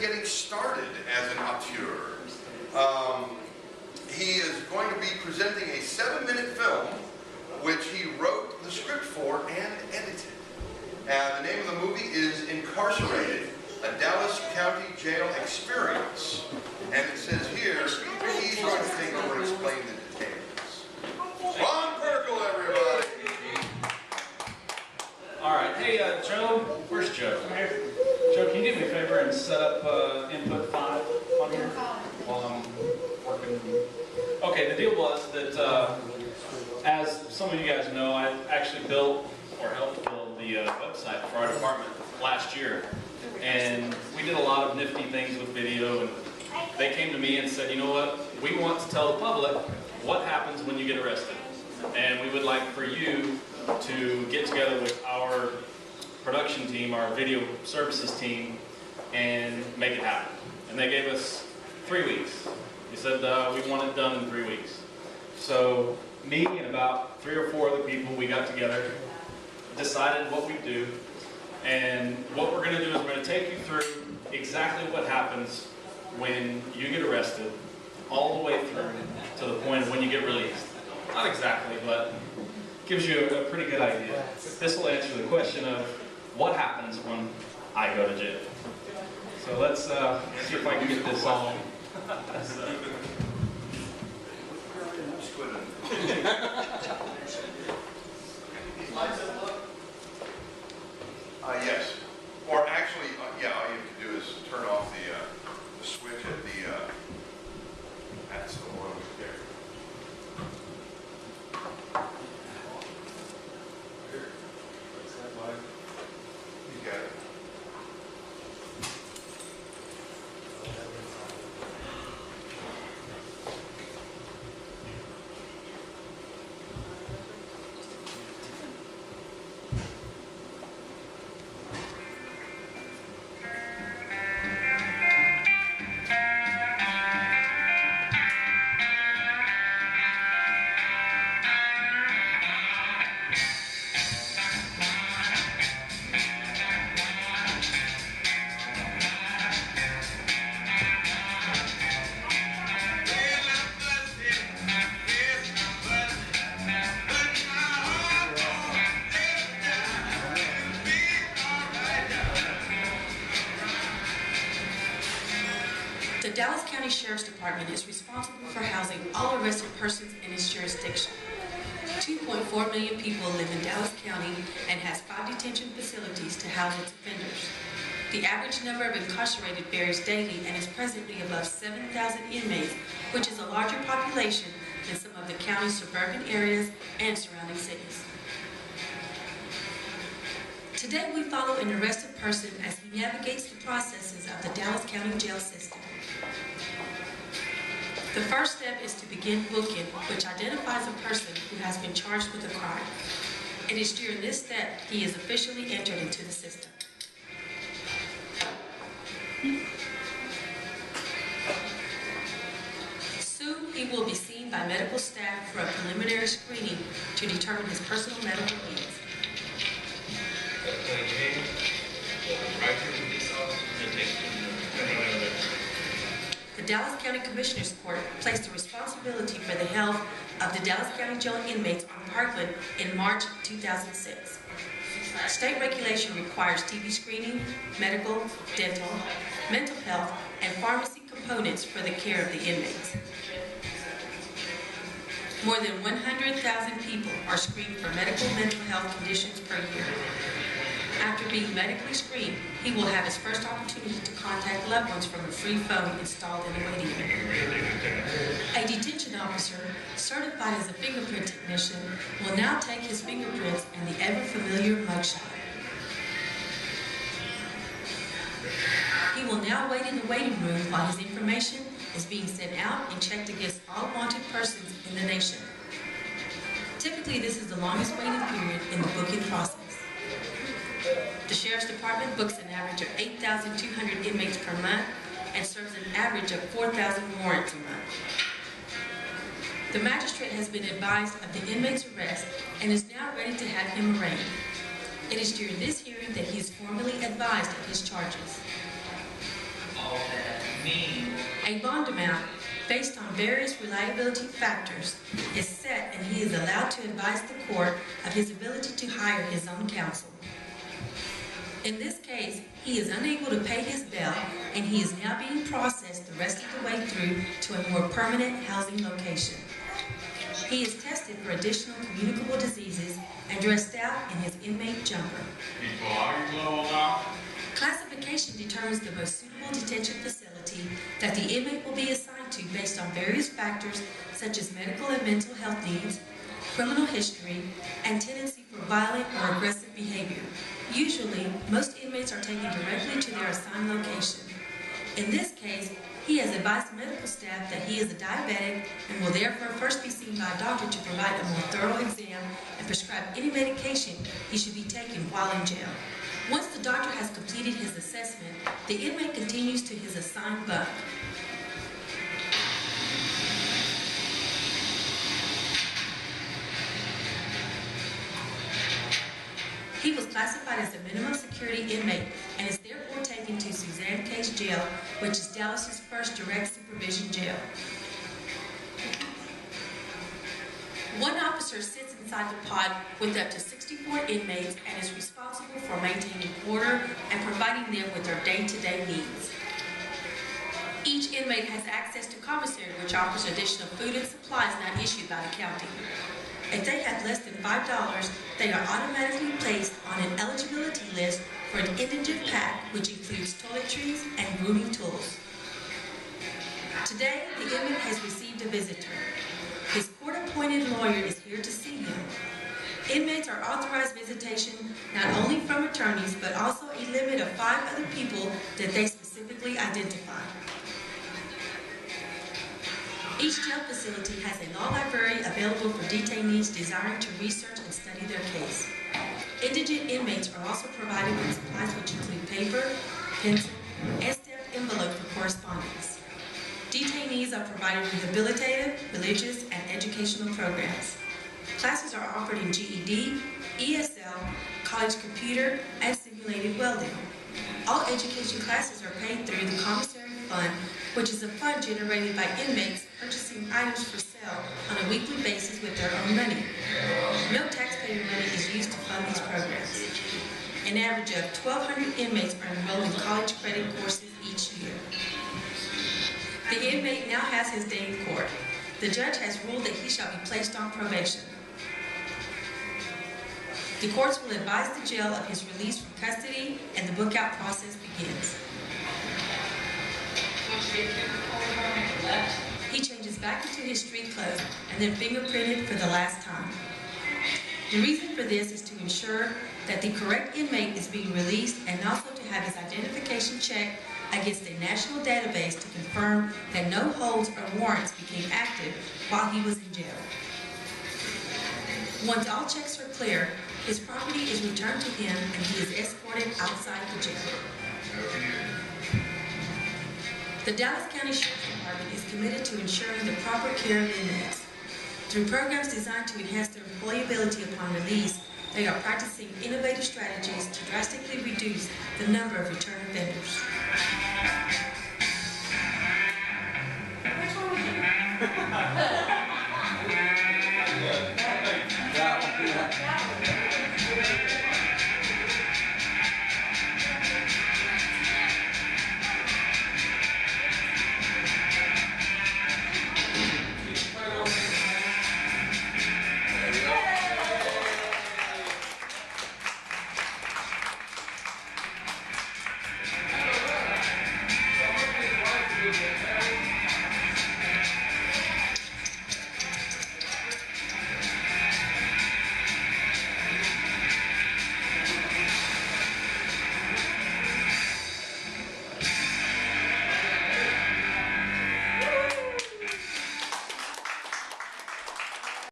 getting started as an auteur. He is going to be presenting a 7-minute film which he wrote the script for and edited. The name of the movie is Incarcerated, a Dallas County Jail Experience. And it says here, he's going to take over and explain the details. Ron Perkle, everybody! All right, hey Joe, where's Joe? Come here. Joe, can you do me a favor and set up input 5 on here while I'm working? Okay, the deal was that as some of you guys know, I actually built or helped build the website for our department last year. And we did a lot of nifty things with video, and they came to me and said, you know what, we want to tell the public what happens when you get arrested. And we would like for you to get together with our production team, our video services team, and make it happen. And they gave us 3 weeks. They said we want it done in 3 weeks. So me and about 3 or 4 other people, we got together, decided what we'd do, and what we're going to do is we're going to take you through exactly what happens when you get arrested, all the way through to the point of when you get released. Not exactly, but gives you a pretty good idea. This will answer the question of what happens when I go to jail. So let's see if I can get this all. Yes. Or actually, yeah, all you have to do is turn off the switch at the, that's the one there. You got it. The Dallas County Sheriff's Department is responsible for housing all arrested persons in its jurisdiction. 2.4 million people live in Dallas County and has 5 detention facilities to house its offenders. The average number of incarcerated varies daily and is presently above 7,000 inmates, which is a larger population than some of the county's suburban areas and surrounding cities. Today we follow an arrested person as he navigates the processes of the Dallas County jail system. The first step is to begin booking, which identifies a person who has been charged with a crime. It is during this step he is officially entered into the system. Soon he will be seen by medical staff for a preliminary screening to determine his personal medical needs. The Dallas County Commissioner's Court placed the responsibility for the health of the Dallas County jail inmates on Parkland in March 2006. State regulation requires TB screening, medical, dental, mental health, and pharmacy components for the care of the inmates. More than 100,000 people are screened for medical mental health conditions per year. After being medically screened, he will have his first opportunity to contact loved ones from a free phone installed in the waiting room. A detention officer, certified as a fingerprint technician, will now take his fingerprints and the ever-familiar mugshot. He will now wait in the waiting room while his information is being sent out and checked against all wanted persons in the nation. Typically, this is the longest waiting period in the booking process. The Sheriff's Department books an average of 8,200 inmates per month and serves an average of 4,000 warrants a month. The magistrate has been advised of the inmate's arrest and is now ready to have him arraigned. It is during this hearing that he is formally advised of his charges. All A bond amount based on various reliability factors is set, and he is allowed to advise the court of his ability to hire his own counsel. In this case, he is unable to pay his bail, and he is now being processed the rest of the way through to a more permanent housing location. He is tested for additional communicable diseases and dressed out in his inmate jumper. Classification determines the most suitable detention facility that the inmate will be assigned to based on various factors such as medical and mental health needs, criminal history, and tendency for violent or aggressive behavior. Usually, most inmates are taken directly to their assigned location. In this case, he has advised medical staff that he is a diabetic and will therefore first be seen by a doctor to provide a more thorough exam and prescribe any medication he should be taking while in jail. Once the doctor has completed his assessment, the inmate continues to his assigned bunk. He was classified as a minimum security inmate and is therefore taken to Suzanne Case Jail, which is Dallas's first direct supervision jail. One officer sits inside the pod with up to 64 inmates and is responsible for maintaining order and providing them with their day-to-day needs. Each inmate has access to commissary, which offers additional food and supplies not issued by the county. If they have less than $5, they are automatically placed on an eligibility list for an indigent pack, which includes toiletries and grooming tools. Today, the inmate has received a visitor. His court-appointed lawyer is here to see him. Inmates are authorized visitation not only from attorneys, but also a limit of 5 other people that they specifically identify. Each jail facility has a law library available for detainees desiring to research and study their case. Indigent inmates are also provided with supplies which include paper, pencil, and stamped envelope for correspondence. Detainees are provided rehabilitative, religious, and educational programs. Classes are offered in GED, ESL, college computer, and simulated welding. All education classes are paid through the commissary fund, which is a fund generated by inmates purchasing items for sale on a weekly basis with their own money. No taxpayer money is used to fund these programs. An average of 1,200 inmates are enrolled in college credit courses each year. The inmate now has his day in court. The judge has ruled that he shall be placed on probation. The courts will advise the jail of his release from custody, and the book-out process begins. He changes back into his street clothes and then fingerprinted for the last time. The reason for this is to ensure that the correct inmate is being released, and also to have his identification checked against a national database to confirm that no holds or warrants became active while he was in jail. Once all checks are clear, his property is returned to him and he is escorted outside the jail. The Dallas County Sheriff's Department is committed to ensuring the proper care of inmates. Through programs designed to enhance their employability upon release, they are practicing innovative strategies to drastically reduce the number of return offenders. What's wrong with you?